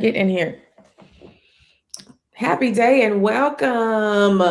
Get in here. Happy day and welcome.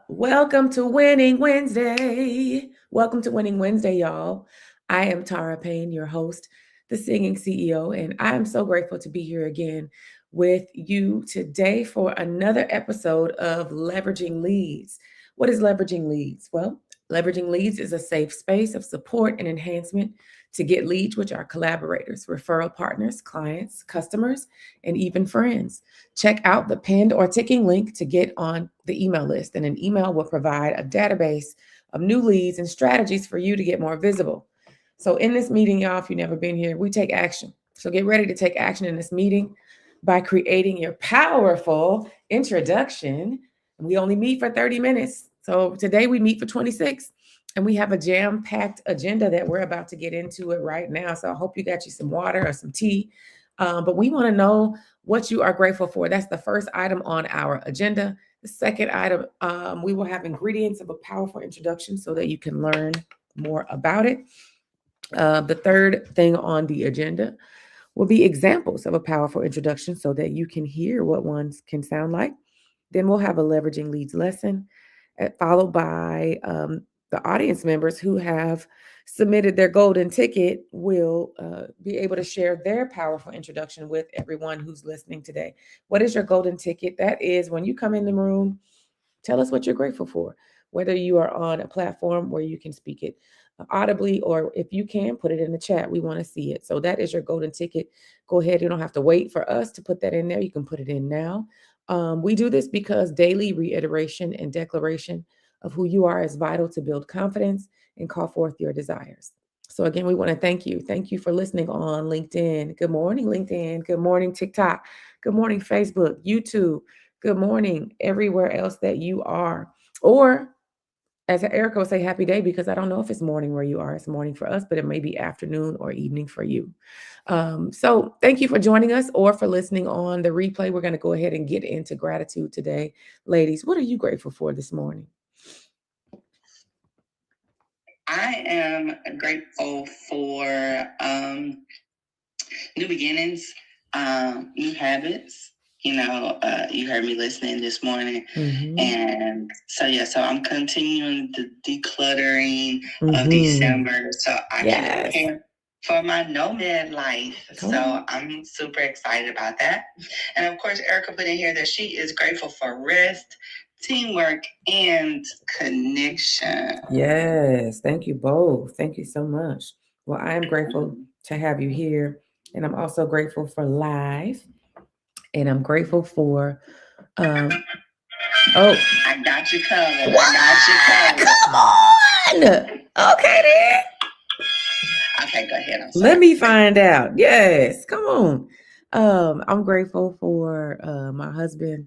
Welcome to Winning Wednesday. Welcome to Winning Wednesday, y'all. I am Tara Payne, your host, the singing CEO, and I am so grateful to be here again with you today for another episode of Leveraging Leads. What is leveraging leads? Well, leveraging leads is a safe space of support and enhancement to get leads, which are collaborators, referral partners, clients, customers, and even friends. Check out the pinned or ticking link to get on the email list, and an email will provide a database of new leads and strategies for you to get more visible. So, in this meeting, y'all, if you've never been here, we take action. So, get ready to take action in this meeting by creating your powerful introduction. And we only meet for 30 minutes. So, today we meet for 26. And we have a jam-packed agenda that we're about to get into it right now. So I hope you got you some water or some tea. But we want to know what you are grateful for. That's the first item on our agenda. The second item, we will have ingredients of a powerful introduction so that you can learn more about it. The third thing on the agenda will be examples of a powerful introduction so that you can hear what one can sound like. Then we'll have a leveraging leads lesson, followed by the audience members who have submitted their golden ticket will be able to share their powerful introduction with everyone who's listening today. What is your golden ticket? That is when you come in the room, tell us what you're grateful for, whether you are on a platform where you can speak it audibly, or if you can, put it in the chat. We want to see it. So that is your golden ticket. Go ahead. You don't have to wait for us to put that in there. You can put it in now. We do this because daily reiteration and declaration of who you are is vital to build confidence and call forth your desires. So again, we want to thank you. Thank you for listening on LinkedIn. Good morning, LinkedIn. Good morning, TikTok. Good morning, Facebook, YouTube. Good morning, everywhere else that you are. Or as Erica would say, happy day, because I don't know if it's morning where you are. It's morning for us, but it may be afternoon or evening for you. So thank you for joining us or for listening on the replay. We're going to go ahead and get into gratitude today. Ladies, what are you grateful for this morning? I am grateful for new beginnings, new habits. You heard me listening this morning. And so I'm continuing the decluttering of December so I can prepare for my nomad life. So I'm super excited about that. And of course, Erica put in here that she is grateful for rest, teamwork, and connection. Yes, thank you both. Thank you so much. Well, I am grateful to have you here. And I'm also grateful for live. And I'm grateful for I got you covered. What? I got you Come covered. on. Okay then. Okay, go ahead. Let me find out. Yes, come on. I'm grateful for my husband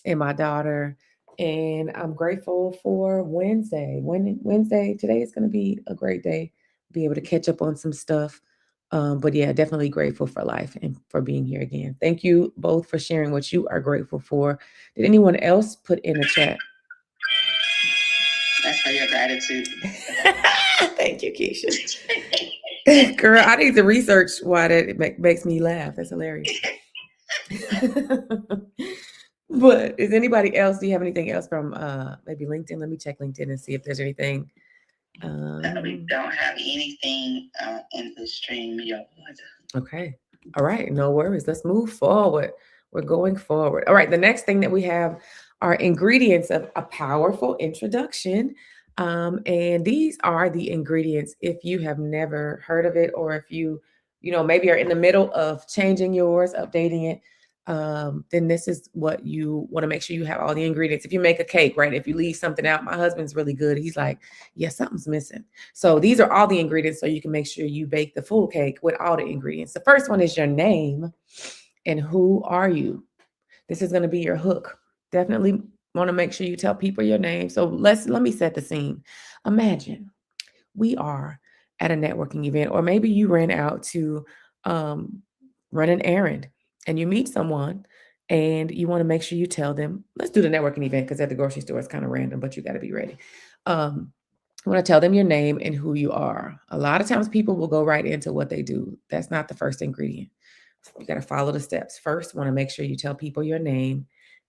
and my daughter, and I'm grateful for Wednesday. Wednesday today is going to be a great day. Be able to catch up on some stuff. But yeah, definitely grateful for life and for being here again. Thank you both for sharing what you are grateful for. Did anyone else put in the chat? That's for your gratitude. Thank you, Keisha. Girl, I need to research why that makes me laugh. That's hilarious. But is anybody else? Do you have anything else from maybe LinkedIn? Let me check LinkedIn and see if there's anything. We don't have anything in the stream yet. Okay. All right. No worries. Let's move forward. We're going forward. All right. The next thing that we have are ingredients of a powerful introduction. And these are the ingredients if you have never heard of it, or if maybe are in the middle of changing yours, updating it. Then this is what you want to make sure you have all the ingredients. If you make a cake, right? If you leave something out, my husband's really good. He's like, yeah, something's missing. So these are all the ingredients so you can make sure you bake the full cake with all the ingredients. The first one is your name and who are you? This is going to be your hook. Definitely want to make sure you tell people your name. So let me set the scene. Imagine we are at a networking event, or maybe you ran out to run an errand and you meet someone and you want to make sure you tell them, let's do the networking event because at the grocery store it's kind of random, but you got to be ready. You want to tell them your name and who you are. A lot of times people will go right into what they do. That's not the first ingredient. You got to follow the steps. First, want to make sure you tell people your name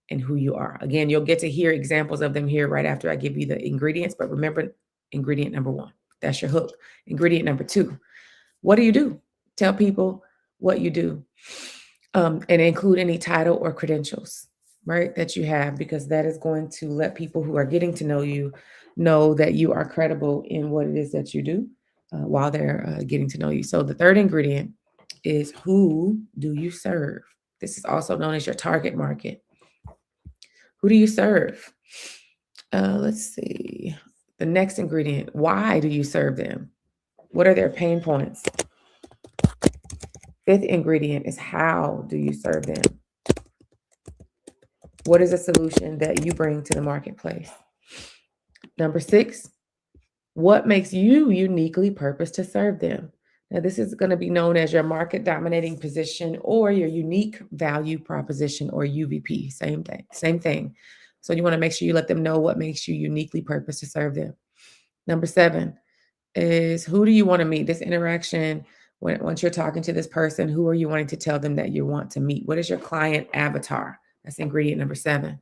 and who you are. Again, you'll get to hear examples of them here right after I give you the ingredients, but remember ingredient number 1. That's your hook. Ingredient number 2. What do you do? Tell people what you do. And include any title or credentials, right, that you have, because that is going to let people who are getting to know you know that you are credible in what it is that you do while they're getting to know you. So the third ingredient is, who do you serve? This is also known as your target market. Who do you serve? Let's see. The next ingredient, why do you serve them? What are their pain points? Fifth ingredient is, how do you serve them? What is a solution that you bring to the marketplace? Number 6, what makes you uniquely purposed to serve them? Now, this is going to be known as your market dominating position or your unique value proposition, or UVP. Same thing. So you want to make sure you let them know what makes you uniquely purposed to serve them. Number 7 is, who do you want to meet? This interaction, once you're talking to this person, who are you wanting to tell them that you want to meet? What is your client avatar? That's ingredient number 7.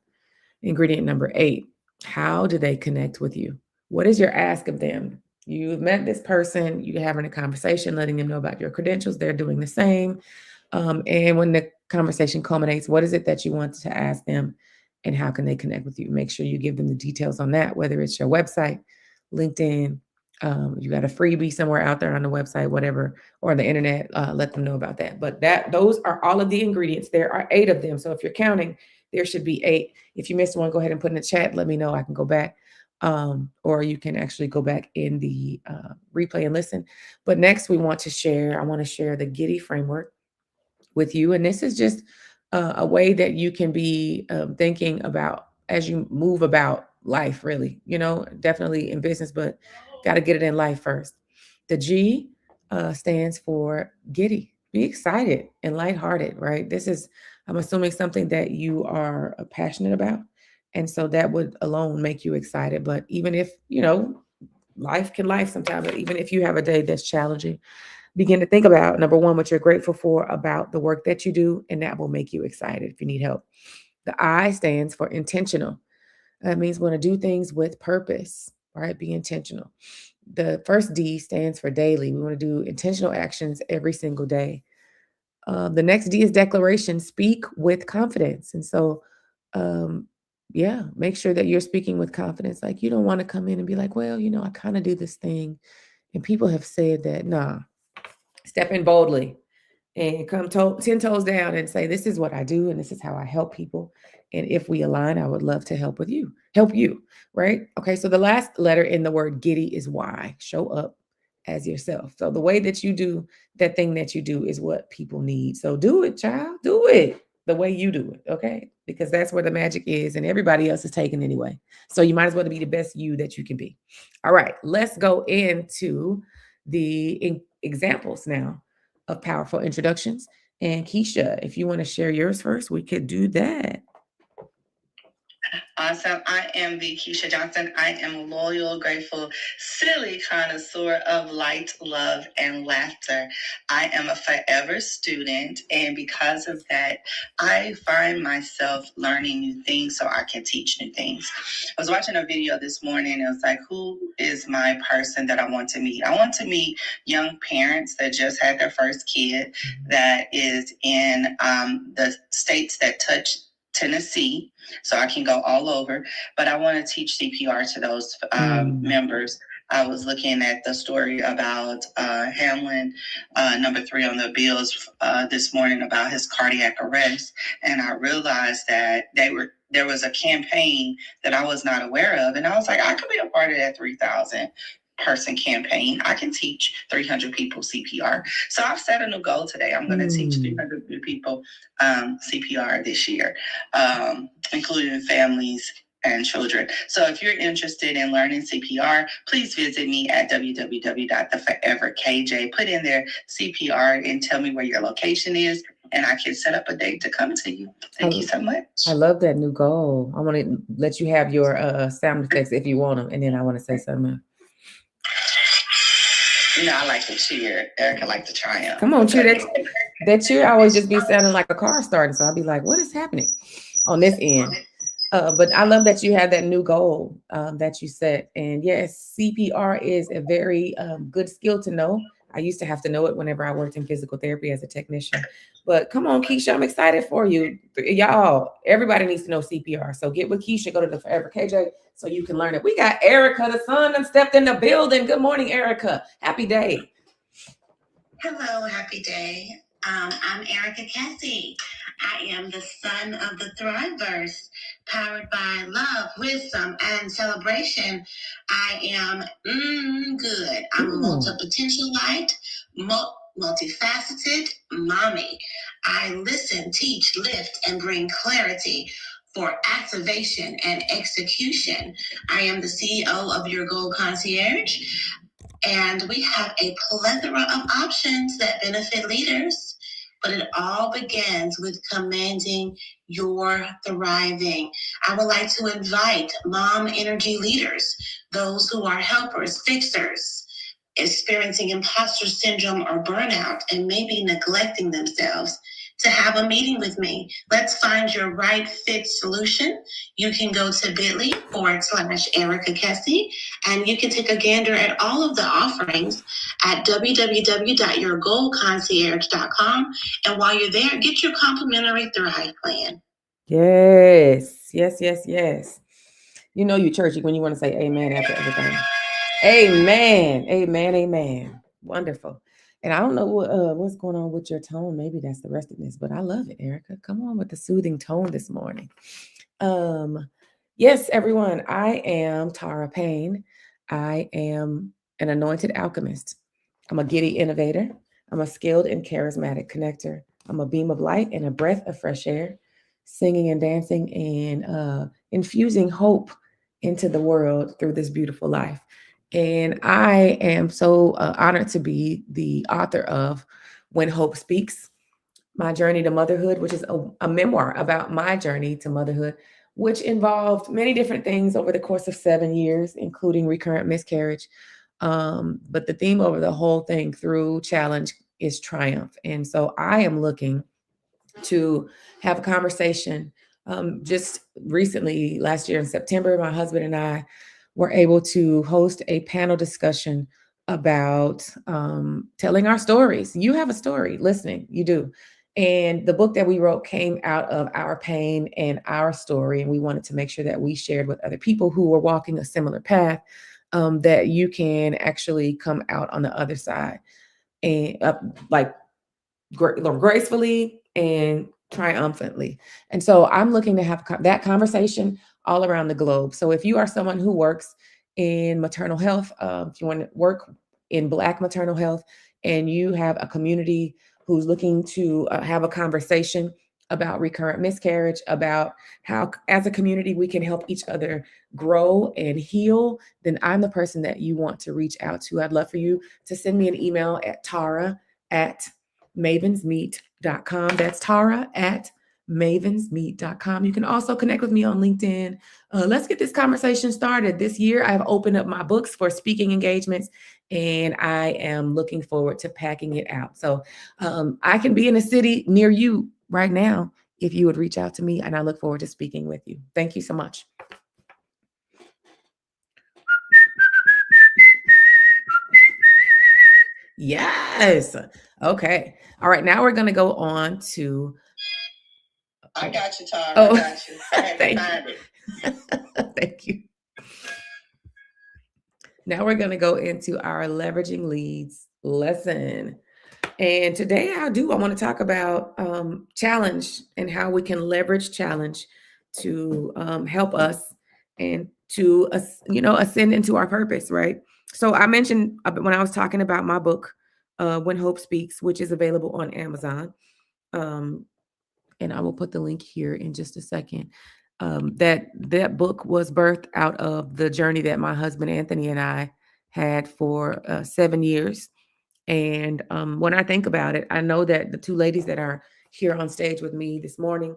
Ingredient number 8, how do they connect with you? What is your ask of them? You've met this person, you're having a conversation, letting them know about your credentials. They're doing the same. And when the conversation culminates, what is it that you want to ask them, and how can they connect with you? Make sure you give them the details on that, whether it's your website, LinkedIn, you got a freebie somewhere out there on the website, whatever, or the internet, let them know about that. But those are all of the ingredients. There are 8 of them. So if you're counting, there should be 8. If you missed one, go ahead and put in the chat. Let me know. I can go back. Or you can actually go back in the replay and listen. But next, I want to share the Giddy framework with you. And this is just a way that you can be thinking about as you move about life, really, definitely in business, but got to get it in life first. The G stands for giddy. Be excited and lighthearted, right? This is, I'm assuming, something that you are passionate about. And so that would alone make you excited. But even if, life can life sometimes, but even if you have a day that's challenging, begin to think about, number 1, what you're grateful for about the work that you do, and that will make you excited if you need help. The I stands for intentional. That means we want to do things with purpose, right? Be intentional. The first D stands for daily. We want to do intentional actions every single day. The next D is declaration. Speak with confidence. And so, make sure that you're speaking with confidence. Like, you don't want to come in and be like, well, I kind of do this thing, and people have said that. Nah, step in boldly and come 10 toes down and say, this is what I do and this is how I help people. And if we align, I would love to help you, right? Okay, so the last letter in the word giddy is Y. Show up as yourself. So the way that you do that thing that you do is what people need. So do it, child. Do it the way you do it, okay? Because that's where the magic is, and everybody else is taken anyway. So you might as well be the best you that you can be. All right, let's go into the examples now of powerful introductions. And Keisha, if you want to share yours first, we could do that. Awesome. I am the Keisha Johnson. I am loyal, grateful, silly connoisseur of light, love, and laughter. I am a forever student, and because of that, I find myself learning new things so I can teach new things. I was watching a video this morning, and it was like, who is my person that I want to meet? I want to meet young parents that just had their first kid that is in the states that touch Tennessee, so I can go all over, but I want to teach CPR to those members. I was looking at the story about Hamlin, number 3 on the bills this morning about his cardiac arrest, and I realized that there was a campaign that I was not aware of, and I was like, I could be a part of that 3,000 person campaign. I can teach 300 people CPR. So I've set a new goal today. I'm going to teach 300 people CPR this year, including families and children. So if you're interested in learning CPR, please visit me at www.theforeverkj. Put in there CPR and tell me where your location is, and I can set up a date to come to you. Thank you so much. I love that new goal. I want to let you have your sound effects if you want them, and then I want to say something. I like to cheer. Erica like to triumph. Come on, cheer. That cheer always just be sounding like a car starting. So I'll be like, what is happening on this end? But I love that you had that new goal that you set. And yes, CPR is a very good skill to know. I used to have to know it whenever I worked in physical therapy as a technician. But come on, Keisha, I'm excited for you. Y'all, everybody needs to know CPR. So get with Keisha, go to the Forever KJ so you can learn it. We got Erica, the son, and stepped in the building. Good morning, Erica. Happy day. Hello, happy day. I'm Erica Cassie. I am the son of the Thriveverse, powered by love, wisdom, and celebration. I am good. I'm a multi-potential light, multifaceted mommy. I listen, teach, lift, and bring clarity for activation and execution. I am the CEO of Your Goal Concierge, and we have a plethora of options that benefit leaders, but it all begins with commanding your thriving. I would like to invite mom energy leaders, those who are helpers, fixers, experiencing imposter syndrome or burnout, and maybe neglecting themselves, to have a meeting with me. Let's find your right fit solution. You can go to bit.ly/Erica Kessie, and you can take a gander at all of the offerings at www.yourgoalconcierge.com. And while you're there, get your complimentary Thrive plan. Yes, yes, yes, yes. You know you churchy when you want to say amen after everything. Amen, amen, amen. Wonderful. And I don't know what's going on with your tone. Maybe that's the restiveness, but I love it, Erica. Come on with the soothing tone this morning. Yes, everyone. I am Tara Payne. I am an anointed alchemist. I'm a giddy innovator. I'm a skilled and charismatic connector. I'm a beam of light and a breath of fresh air, singing and dancing and infusing hope into the world through this beautiful life. And I am so honored to be the author of When Hope Speaks, My Journey to Motherhood, which is a memoir about my journey to motherhood, which involved many different things over the course of 7 years, including recurrent miscarriage. But the theme over the whole thing through challenge is triumph. And so I am looking to have a conversation. Just recently, last year in September, my husband and I were able to host a panel discussion about telling our stories. You have a story listening, you do. And the book that we wrote came out of our pain and our story. And we wanted to make sure that we shared with other people who were walking a similar path, that you can actually come out on the other side and gracefully and triumphantly. And so I'm looking to have that conversation all around the globe. So if you are someone who works in maternal health, if you want to work in Black maternal health, and you have a community who's looking to have a conversation about recurrent miscarriage, about how as a community we can help each other grow and heal, then I'm the person that you want to reach out to. I'd love for you to send me an email at tara@mavensmeet.com. That's tara@mavensmeet.com. You can also connect with me on LinkedIn. Let's get this conversation started. This year, I've opened up my books for speaking engagements, and I am looking forward to packing it out. So I can be in a city near you right now if you would reach out to me, and I look forward to speaking with you. Thank you so much. Yes. Okay. All right. Now we're going to go on to. I got you, Tara. Oh, I got you. Thank you. Thank you. Now we're going to go into our leveraging leads lesson. And today I want to talk about challenge and how we can leverage challenge to help us and to ascend into our purpose, right? So I mentioned when I was talking about my book, When Hope Speaks, which is available on Amazon. And I will put the link here in just a second. That book was birthed out of the journey that my husband Anthony and I had for 7 years. And when I think about it, I know that the two ladies that are here on stage with me this morning,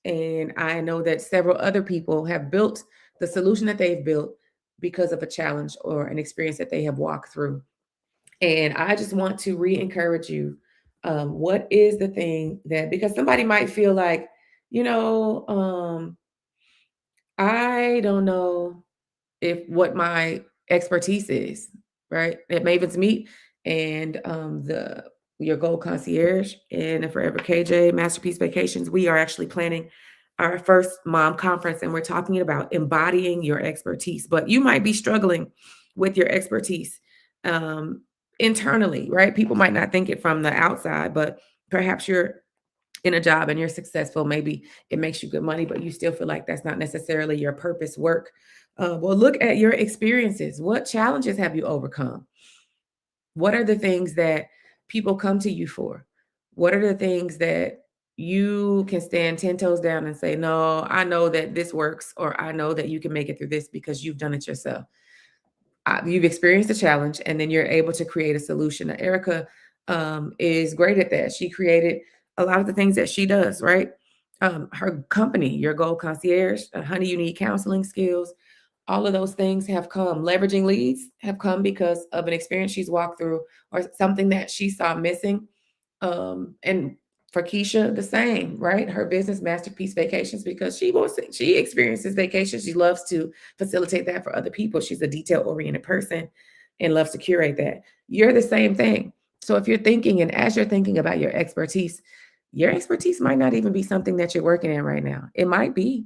and I know that several other people have built the solution that they've built because of a challenge or an experience that they have walked through. And I just want to re-encourage you. What is the thing that, because somebody might feel like, you know, I don't know if what my expertise is, right? At Maven's Meet and the your Gold Concierge and Forever KJ Masterpiece Vacations, we are actually planning our first mom conference, and we're talking about embodying your expertise. But you might be struggling with your expertise um, internally, right? People might not think it from the outside, but perhaps you're in a job and you're successful. Maybe it makes you good money, but you still feel like that's not necessarily your purpose work. Well, look at your experiences. What challenges have you overcome? What are the things that people come to you for? What are the things that you can stand 10 toes down and say, no, I know that this works, or I know that you can make it through this because you've done it yourself. You've experienced a challenge, and then you're able to create a solution. Now, Erica is great at that. She created a lot of the things that she does, right? Her company, Your Gold Concierge, Honey, You Need Counseling Skills, all of those things have come. Leveraging leads have come because of an experience she's walked through or something that she saw missing. And for Keisha, the same, right? Her business, Masterpiece Vacations, because she experiences vacations. She loves to facilitate that for other people. She's a detail-oriented person and loves to curate that. You're the same thing. So if you're thinking, and as you're thinking about your expertise might not even be something that you're working in right now. It might be,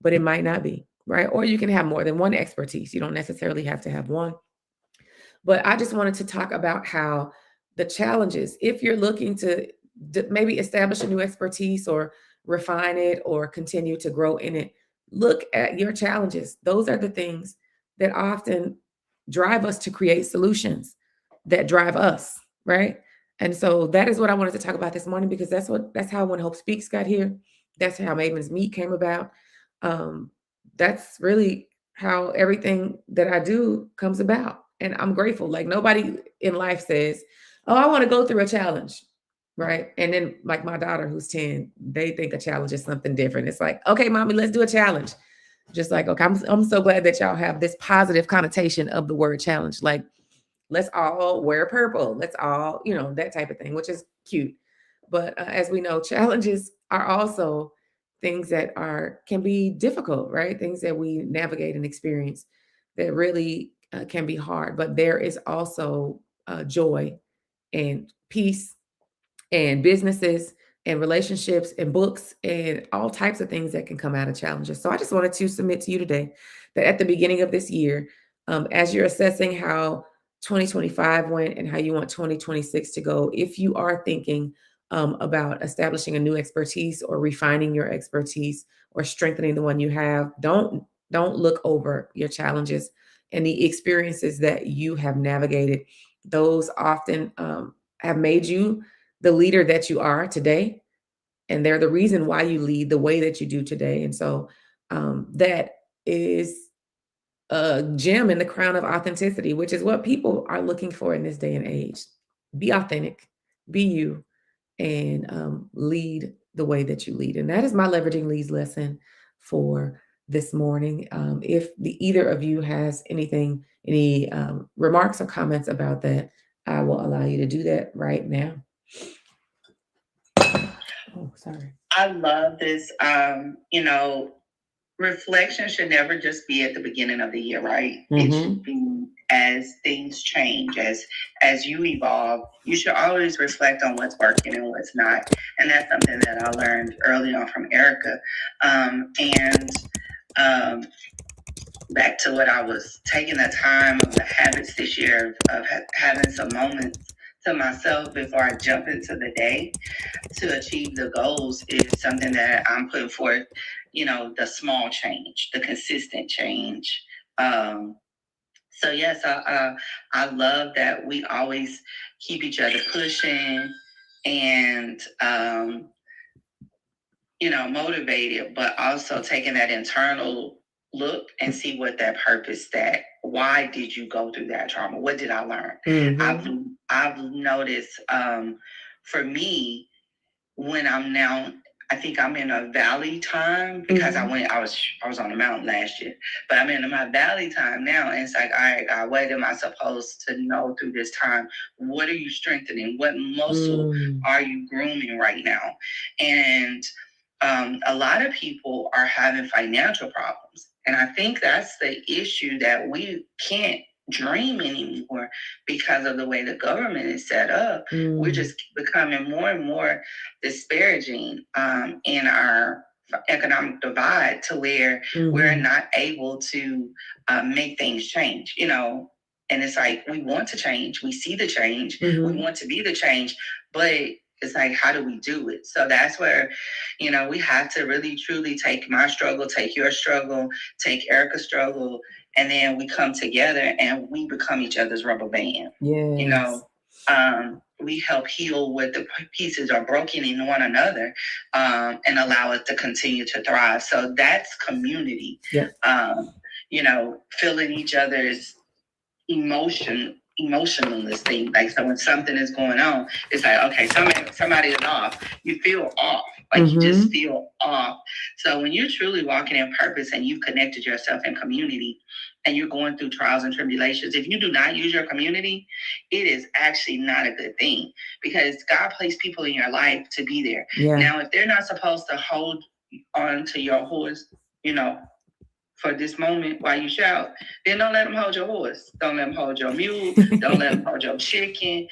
but it might not be, right? Or you can have more than one expertise. You don't necessarily have to have one. But I just wanted to talk about how the challenges, if you're looking to maybe establish a new expertise or refine it or continue to grow in it, look at your challenges. Those are the things that often drive us to create solutions that drive us, right? And so that is what I wanted to talk about this morning, because that's how When Hope Speaks got here. That's how Maven's Meet came about. Um, that's really how everything that I do comes about. And I'm grateful. Like, nobody in life says, oh, I want to go through a challenge. Right. And then, like, my daughter who's 10, they think a challenge is something different. It's like, okay, mommy, let's do a challenge. Just like, okay, I'm so glad that y'all have this positive connotation of the word challenge. Like, let's all wear purple. Let's all, that type of thing, which is cute. But as we know, challenges are also things that can be difficult, right? Things that we navigate and experience that really can be hard. But there is also joy and peace and businesses and relationships and books and all types of things that can come out of challenges. So I just wanted to submit to you today that at the beginning of this year, as you're assessing how 2025 went and how you want 2026 to go, if you are thinking about establishing a new expertise or refining your expertise or strengthening the one you have, don't look over your challenges and the experiences that you have navigated. Those often have made you the leader that you are today, and they're the reason why you lead the way that you do today. And so that is a gem in the crown of authenticity, which is what people are looking for in this day and age. Be authentic, be you, and lead the way that you lead. And that is my leveraging leads lesson for this morning. If either of you has any remarks or comments about that, I will allow you to do that right now. Oh, sorry. I love this. Reflection should never just be at the beginning of the year, right? It should be as things change, as you evolve. You should always reflect on what's working and what's not. And that's something that I learned early on from Erica. Back to what I was taking the time of the habits this year of having some moments to myself before I jump into the day to achieve the goals is something that I'm putting forth, the small change, the consistent change. So yes, I love that we always keep each other pushing and, motivated, but also taking that internal look and see what that purpose, that why did you go through that trauma? What did I learn? I've noticed for me, when I'm now I think I'm in a valley time because I was on the mountain last year, but I'm in my valley time now. And it's like, all right, God, what am I supposed to know through this time? What are you strengthening? What muscle are you grooming right now? And a lot of people are having financial problems. And I think that's the issue, that we can't dream anymore because of the way the government is set up. We're just becoming more and more disparaging in our economic divide, to where we're not able to make things change, and it's like, we want to change, we see the change, we want to be the change, but it's like, how do we do it? So that's where, we have to really truly take my struggle, take your struggle, take Erica's struggle, and then we come together and we become each other's rubber band. Yes. We help heal what the pieces are broken in one another, and allow us to continue to thrive. So that's community. Yeah. Feeling each other's emotionless thing. Like, so when something is going on, it's like, okay, somebody is off. You feel off. Like, you just feel off. So when you're truly walking in purpose and you've connected yourself in community, and you're going through trials and tribulations, if you do not use your community, it is actually not a good thing, because God placed people in your life to be there. Yeah. Now, if they're not supposed to hold on to your horse, for this moment while you shout, then don't let them hold your horse. Don't let them hold your mule. Don't let them hold your chicken.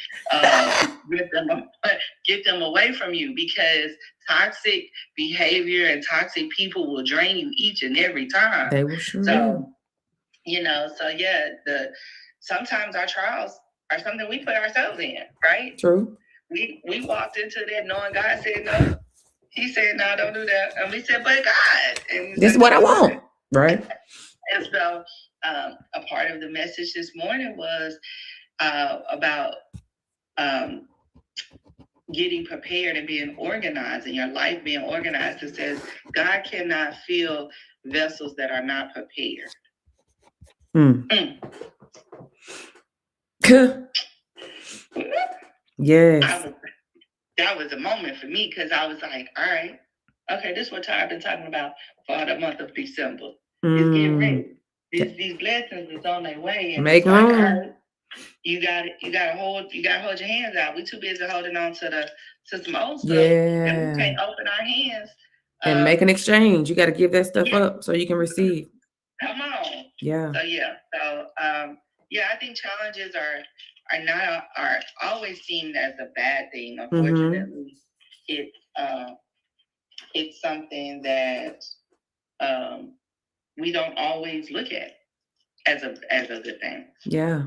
Get them away from you, because toxic behavior and toxic people will drain you each and every time. They will sure. Sometimes our trials are something we put ourselves in, right? True. We walked into that knowing God said no. He said, no, don't do that. And we said, but God. And this is what I want. Right. And so a part of the message this morning was about getting prepared and being organized, and your life being organized. It says God cannot fill vessels that are not prepared. Yes. That was a moment for me, because I was like, all right, okay, this is what I've been talking about for the month of December. It's getting ready. These blessings is on their way. And make room. Like, you gotta hold your hands out. We're too busy holding on to some old stuff. Yeah. And we can't open our hands. And make an exchange. You got to give that stuff up so you can receive. Come on. Yeah. So I think challenges are always seen as a bad thing. Unfortunately, it's something that we don't always look at as a good thing. Yeah.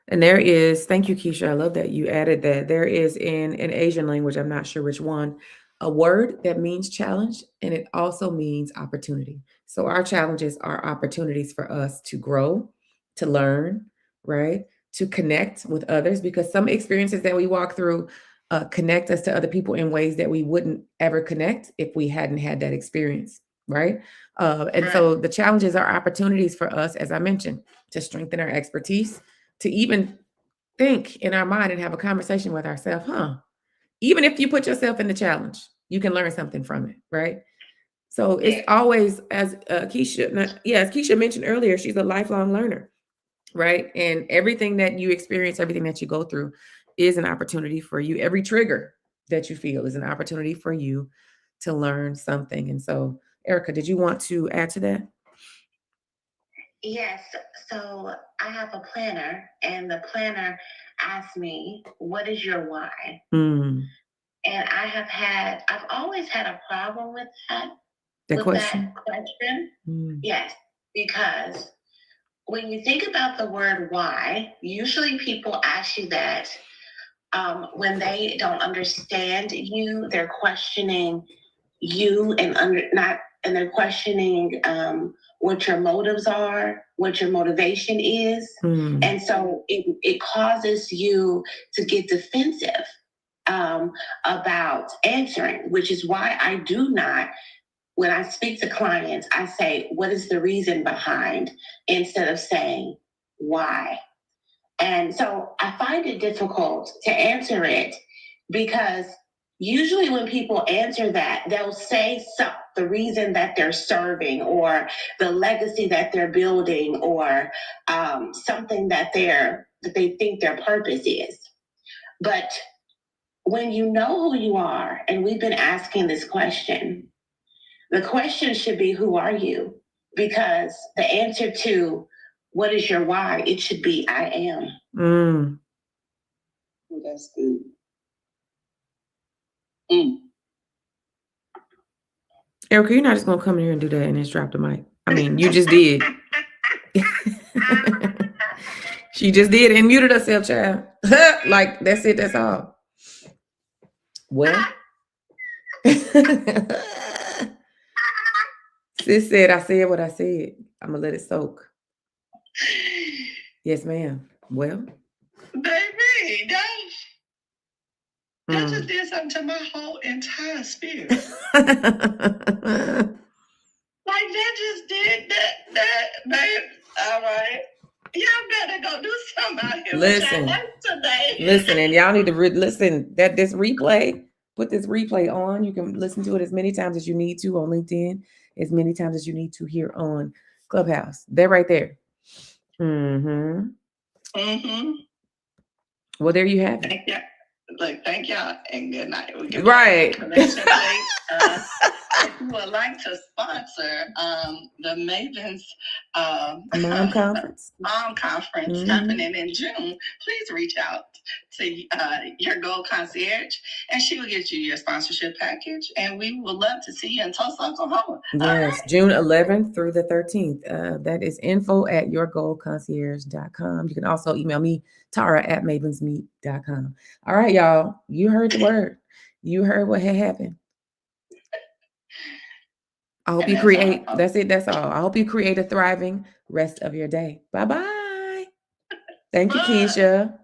And there is, thank you, Keisha. I love that you added that. There is in an Asian language, I'm not sure which one, a word that means challenge, and it also means opportunity. So our challenges are opportunities for us to grow, to learn, right? To connect with others, because some experiences that we walk through connect us to other people in ways that we wouldn't ever connect if we hadn't had that experience, right? So the challenges are opportunities for us, as I mentioned, to strengthen our expertise, to even think in our mind and have a conversation with ourselves, even if you put yourself in the challenge, you can learn something from it, right? So it's always, as Keisha mentioned earlier, she's a lifelong learner, right? And everything that you experience, everything that you go through is an opportunity for you. Every trigger that you feel is an opportunity for you to learn something. And so, Erica, did you want to add to that? Yes. So I have a planner, and the planner asked me, what is your why? And I've always had a problem with that question. Yes, because when you think about the word why, usually people ask you that when they don't understand you, they're questioning you and they're questioning what your motives are, what your motivation is. And so it causes you to get defensive about answering, which is why I do not, when I speak to clients, I say, what is the reason behind, instead of saying why. And so I find it difficult to answer it, because usually when people answer that, they'll say the reason that they're serving or the legacy that they're building or something that they think their purpose is. But when you know who you are, and we've been asking this question, the question should be, who are you? Because the answer to what is your why, it should be, I am. Oh, that's good. Erica, you're not just going to come in here and do that and just drop the mic. I mean, you just did. She just did and muted herself, child. Like, that's it. That's all. Well. Sis said, I said what I said. I'm going to let it soak. Yes, ma'am. Well. Baby, that just did something to my whole entire spirit. Like, that just did that, babe. All right. Y'all better go do something out here with your life today. Listen, and y'all need to listen. This replay, put this replay on. You can listen to it as many times as you need to on LinkedIn, as many times as you need to here on Clubhouse. They're right there. Well, there you have it. Look, thank y'all and good night. Right. If you would like to sponsor the Mavens Mom Conference happening in June, please reach out to your Goal Concierge, and she will get you your sponsorship package, and we would love to see you in Tulsa, Oklahoma. Yes, June 11th through the 13th. That is info@yourgoalconcierge.com. You can also email me, Tara@mavensmeet.com. All right, y'all. You heard the word. You heard what had happened. I hope you create. That's it. That's all. I hope you create a thriving rest of your day. Bye-bye. Thank you, Keisha.